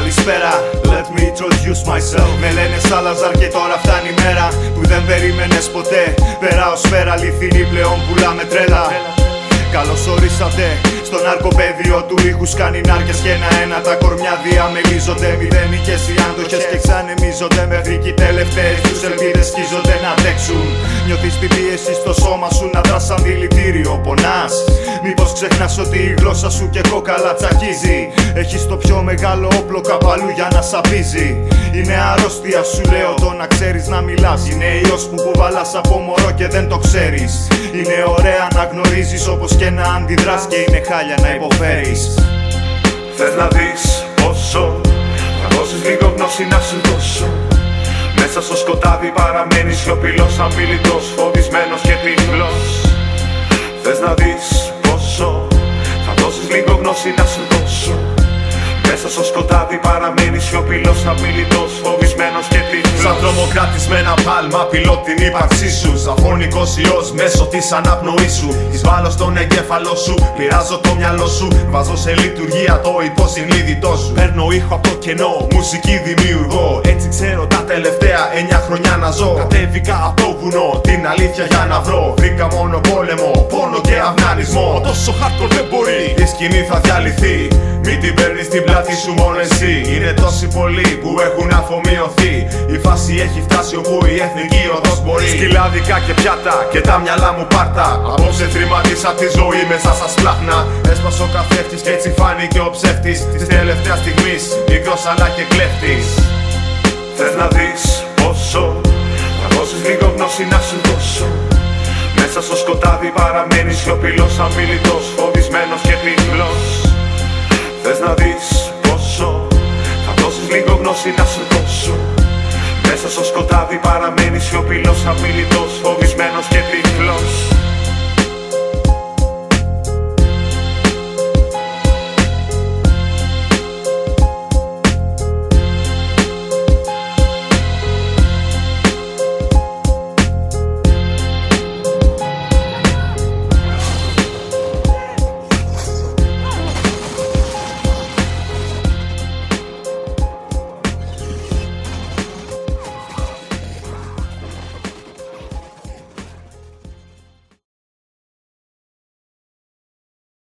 Καλησπέρα, let me introduce myself. Με λένε Σάλαζαρ και τώρα φτάνει η μέρα που δεν περίμενες ποτέ. Περάω σφαίρα, αληθινή πλέον πουλάμε τρέλα. Καλώς ορίσατε στο ναρκοπαίδιο του ήχους. Κάνει νάρκες και ένα-ένα τα κορμιά διαμελίζονται. Μηδενικές οι άντοχες και ξανεμίζονται. Μέχρι και οι τελευταίες τους ελπίδες σκίζονται να αντέξουν. Νιώθεις την πίεση στο σώμα σου να δρας σαν δηλητήριο. Πονάς, μήπως ξεχνάς ότι η γλώσσα σου και κόκαλα τσακίζει. Έχεις το πιο μεγάλο όπλο καπαλού για να σαπίζει. Είναι αρρώστια σου λέω το να ξέρεις να μιλάς. Είναι ιός που κουβαλάς από μωρό και δεν το ξέρεις. Είναι ωραία να γνωρίζεις όπως και να αντιδράς. Και είναι χάλια να υποφέρεις. Θες να δεις πόσο θα δώσεις λίγο γνώση να σου δώσω. Μέσα στο σκοτάδι παραμένεις σιωπηλός, αμιλητός, φοβισμένος και τυφλός. Θες να δεις πόσο θα δώσεις λίγο γνώση να σου δώσω. Μέσα στο σκοτάδι παραμένεις σιωπηλός, αμιλητός, φοβισμένος και τυφλός. Σαν τρομοκράτης με ένα πάλμα απειλώ την ύπαρξή σου. Σαν φωνικός ιός μέσω της αναπνοής σου. Εισβάλλω στον εγκέφαλό σου, πειράζω το μυαλό σου. Βάζω σε λειτουργία το υποσυνείδητό σου. Παίρνω ήχο από το κενό, μουσική δημιουργώ. Έτσι ξέρω τα τελευταία 9 χρόνια να ζω. Κατέβηκα από το βουνό, την αλήθεια για να βρω. Βρήκα μόνο πόλεμο, πόνο και αυνανισμό. Τόσο hardcore δεν μπορεί, η σκηνή θα διαλυθεί. Μην την παίρνεις στην πλάτη σου μόνο εσύ. Είναι τόσοι πολλοί που έχουν αφομοιωθεί. Η φάση έχει φτάσει όπου η εθνική οδός μπορεί. Σκυλάδικα και πιάτα και τα μυαλά μου πάρτα. Απόψε θρηματίσα τη ζωή μέσα στα σπλάχνα. Έσπασε ο καθρέφτης και έτσι φάνηκε ο ψεύτης της τελευταίας στιγμής, μικρός αλλά και κλέφτης. Θες να δεις πόσο θα δώσεις λίγο γνώση να σου δώσω. Μέσα στο σκοτάδι παραμένεις σιωπηλός, αμιλητός, φοβισμένος και τυφλός. Θες να δεις πόσο θα δώσεις λίγο γνώση να σου δώσω. Μέσα στο σκοτάδι παραμένεις σιωπηλός, αμιλητός, φοβισμένος και τυφλός.